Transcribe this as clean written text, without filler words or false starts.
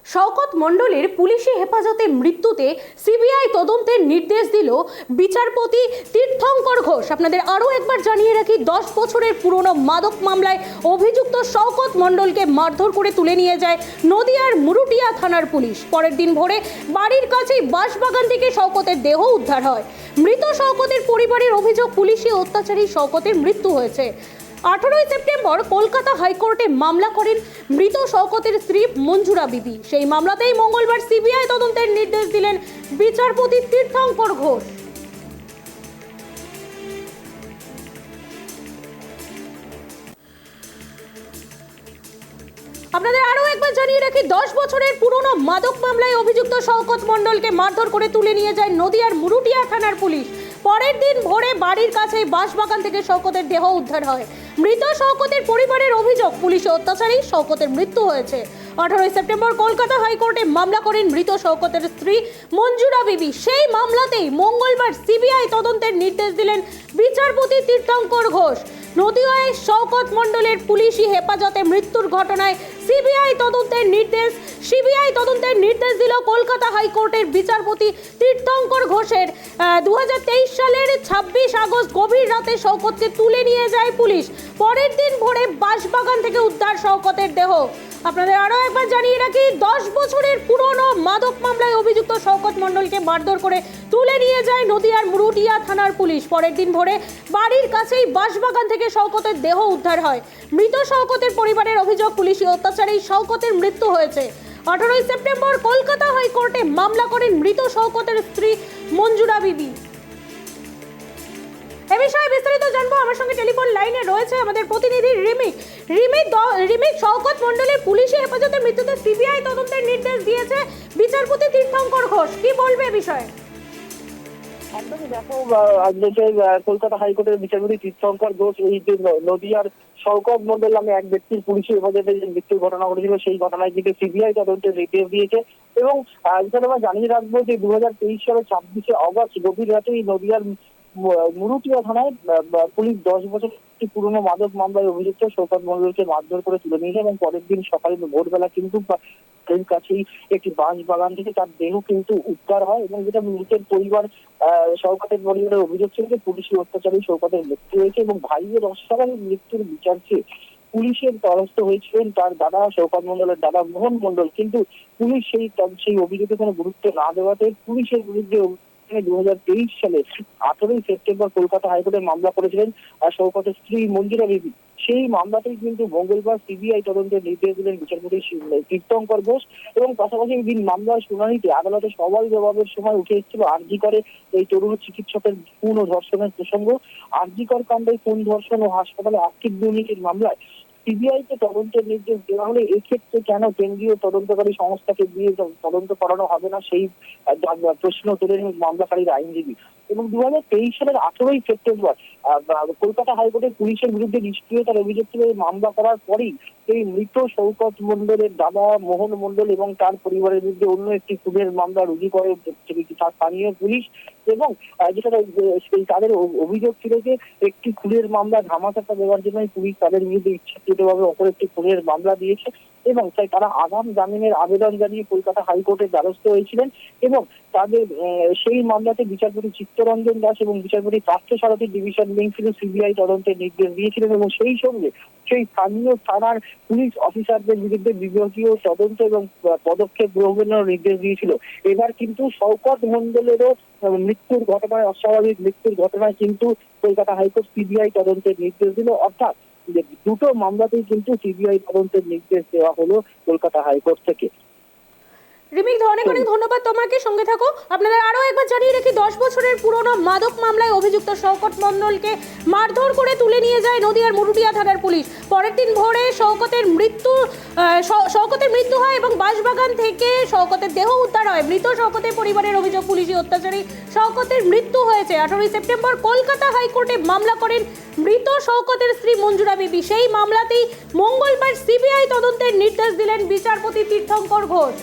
শওকত মণ্ডলের পুলিশি হেফাজতে মৃত্যুতে সিবিআই তদন্তের নির্দেশ দিল বিচারপতি তীর্থঙ্কর ঘোষ। আপনাদের আরও একবার জানিয়ে রাখি, 10 বছরের পুরনো মাদক মামলায় অভিযুক্ত শওকত মণ্ডলকে মারধর করে তুলে নিয়ে যায় নদিয়ার মুরুটিয়া থানার পুলিশ। পরের দিন ভোরে বাড়ির কাছেই বাঁশবাগান থেকে শওকতের দেহ উদ্ধার হয়। মৃত শওকতের পরিবারের অভিযোগ, পুলিশি অত্যাচারী শওকতের মৃত্যু হয়েছে। 18 সেপ্টেম্বর কলকাতা হাইকোর্টে মামলা করেন মৃত শওকতের স্ত্রী মঞ্জুরা বিবি। সেই মামলাতেই মঙ্গলবার সিবিআই তদন্তের নির্দেশ দিলেন বিচারপতি তীর্থঙ্কর ঘোষ। আপনাদের আরও একবার জানিয়ে রাখি, 10 বছরের পুরনো মাদক মামলায় অভিযুক্ত শওকত মণ্ডলকে মারধর করে তুলে নিয়ে যায় নদিয়ার মুরুটিয়া থানার পুলিশ। পরের দিন ভোরে বাড়ির কাছেই বাঁশবাগান থেকে শওকতের দেহ উদ্ধার হয়। মৃত শওকতের পরিবারের অভিযোগ, পুলিশি অত্যাচারী শওকতের মৃত্যু হয়েছে। 18 সেপ্টেম্বর কলকাতা হাইকোর্টে মামলা করেন মৃত শওকতের স্ত্রী মঞ্জুরা বিবি। সেই মামলাতেই মঙ্গলবার সিবিআই তদন্তের নির্দেশ দিলেন বিচারপতি তীর্থঙ্কর ঘোষ। নদিয়ায় শওকত মণ্ডলের পুলিশি হেফাজতে মৃত্যুর ঘটনায় সিবিআই তদন্তের নির্দেশ দিল কলকাতা হাইকোর্টের বিচারপতি তীর্থঙ্কর ঘোষের। 2023 সালের 26 আগস্ট গভীর রাতে শওকতকে তুলে নিয়ে যায় পুলিশ। পরের দিন ভোরে বাঁশবাগান থেকে উদ্ধার শওকতের দেহ। আপনাদের আরও একবার জানিয়ে রাখি, 10 বছরের পুরনো মাদক মামলায় অভিযুক্ত শওকত মণ্ডলকে মারধর করে তুলে নিয়ে যায় নদিয়ার মুরুটিয়া থানার পুলিশ। পরের দিন ভোরে বাড়ির কাছেই বাঁশবাগান থেকে শওকতের দেহ উদ্ধার হয়। মৃত শওকতের পরিবারের অভিযোগ, পুলিশি অত্যাচারেই শওকতের মৃত্যু হয়েছে। 18 সেপ্টেম্বর কলকাতা হাইকোর্টে মামলা করেন মৃত শওকতের স্ত্রী মঞ্জুরা বিবি। এ বিষয়ে বিস্তারিত জানবো, আমার সঙ্গে টেলিফোন লাইনে রয়েছে আমাদের প্রতিনিধি রিমিক। শওকত মণ্ডলের পুলিশি হেফাজতে মৃত্যুতে সিবিআই তদন্তের নির্দেশ দিয়েছে বিচারপতি তীর্থঙ্কর ঘোষ, কি বলবে এ বিষয়ে? একদমই দেখো, কলকাতা হাইকোর্টের বিচারপতি তীর্থঙ্কর ঘোষ এই যে নদিয়ার শওকত মণ্ডল নামে এক ব্যক্তির পুলিশি হেফাজতে যে মৃত্যুর ঘটনা ঘটেছিল, সেই ঘটনায় কিন্তু সিবিআই তদন্তের নির্দেশ দিয়েছে। এবং এখানে আমরা জানিয়ে রাখবো যে 2023 সালের 26 আগস্ট গভীর রাতে নদিয়ার মুরুটিয়া থানায় পুলিশ 10 বছর পুরনো মাদক মামলায় অভিযুক্ত শওকত মণ্ডলকে মারধর করে তুলে নিয়েছে। এবং পরের দিন সকালে ভোরবেলা কিন্তু এর কাছেই একটি বাঁশবাগান থেকে তার দেহ কিন্তু উদ্ধার হয়। এবং যেটা মৃতের পরিবার, শওকতের পরিবারের অভিযোগ ছিল যে পুলিশি অত্যাচারী শওকতের মৃত্যু হয়েছে এবং ভাইয়ের অস্বাভাবিক মৃত্যুর বিচার চেয়ে পুলিশের দ্বারস্থ হয়েছিলেন তার দাদা, শওকত মণ্ডলের দাদা মোহন মণ্ডল। কিন্তু পুলিশ সেই অভিযোগে কোনো গুরুত্ব না দেওয়াতে পুলিশের বিরুদ্ধে 2023 সালে 18 সেপ্টেম্বর কলকাতা হাইকোর্টে মামলা করেছিলেন শওকতের স্ত্রী মঞ্জুরা বিবি। সেই মামলাতেই কিন্তু মঙ্গলবার সিবিআই তদন্তের নির্দেশ দিলেন বিচারপতি তীর্থঙ্কর ঘোষ। এবং পাশাপাশি এই দিন মামলার শুনানিতে আদালতে সওয়াল জবাবের সময় উঠে এসেছিল আরজি করে এই তরুণ চিকিৎসকের খুন ও ধর্ষণের প্রসঙ্গ। আরজি কর কাণ্ডে খুন, ধর্ষণ ও হাসপাতালে আর্থিক দুর্নীতির মামলায় সিবিআই কে তদন্তের নির্দেশ দেওয়া হলে এক্ষেত্রে কেন কেন্দ্রীয় তদন্তকারী সংস্থাকে দিয়ে তদন্ত করানো হবে না, সেই প্রশ্ন তোলেন মামলাকারীর আইনজীবী। এবং 2023 সালের 18 সেপ্টেম্বর কলকাতা হাইকোর্টের পুলিশের বিরুদ্ধে নিষ্ক্রিয়তার অভিযোগ তুলে মামলা করার পরেই এই মৃত শওকত মণ্ডলের দাদা মোহন মণ্ডল এবং তার পরিবারের বিরুদ্ধে অন্য একটি খুনের মামলা রুজু করে স্থানীয় পুলিশ। এবং যেটা তাদের অভিযোগ ছিল যে একটি খুনের মামলা ধামাচাপা দেওয়ার জন্য পুলিশ তাদের বিরুদ্ধে ইচ্ছাকৃতভাবে অপর একটি খুনের মামলা দিয়েছে। এবং তাই তারা আগাম জামিনের আবেদন জানিয়ে কলকাতা হাইকোর্টের দ্বারস্থ হয়েছিলেন। এবং তাদের সেই মামলাতে বিচারপতি চিত্তরঞ্জন দাস এবং বিচারপতি পার্থসারথী ডিভিশন বেঞ্চ সিবিআই তদন্তের নির্দেশ দিয়েছিলেন। এবং সেই সঙ্গে সেই স্থানীয় থানার পুলিশ অফিসারদের বিরুদ্ধে বিভাগীয় তদন্ত এবং পদক্ষেপ গ্রহণের নির্দেশ দিয়েছিল। এবার কিন্তু শওকত মণ্ডলেরও মৃত্যুর ঘটনায়, অস্বাভাবিক মৃত্যুর ঘটনায় কিন্তু কলকাতা হাইকোর্ট সিবিআই তদন্তের নির্দেশ দিল। অর্থাৎ দুটো মামলাতেই কিন্তু সিবিআই তদন্তের নির্দেশ দেওয়া হলো কলকাতা হাইকোর্ট থেকে। রিমিক, অনেক ধন্যবাদ তোমাকে, সঙ্গে থাকো। আপনাদের আরও একবার জানিয়ে রাখি, 10 বছরের পুরনো মাদক মামলায় অভিযুক্ত শওকত মণ্ডলকে মারধর করে তুলে নিয়ে যায় নদিয়ার মুরুটিয়া থানার পুলিশ। পরের দিন ভোরে শওকতের মৃত্যু হয় এবং বাঁশবাগান থেকে শওকতের দেহ উদ্ধার হয়। মৃত শওকতের পরিবারের অভিযোগ, পুলিশি অত্যাচারী শওকতের মৃত্যু হয়েছে। 18 সেপ্টেম্বর কলকাতা হাইকোর্টে মামলা করেন মৃত শওকতের স্ত্রী মঞ্জুরা বিবি। সেই মামলাতেই মঙ্গলবার সিবিআই তদন্তের নির্দেশ দিলেন বিচারপতি তীর্থঙ্কর ঘোষ।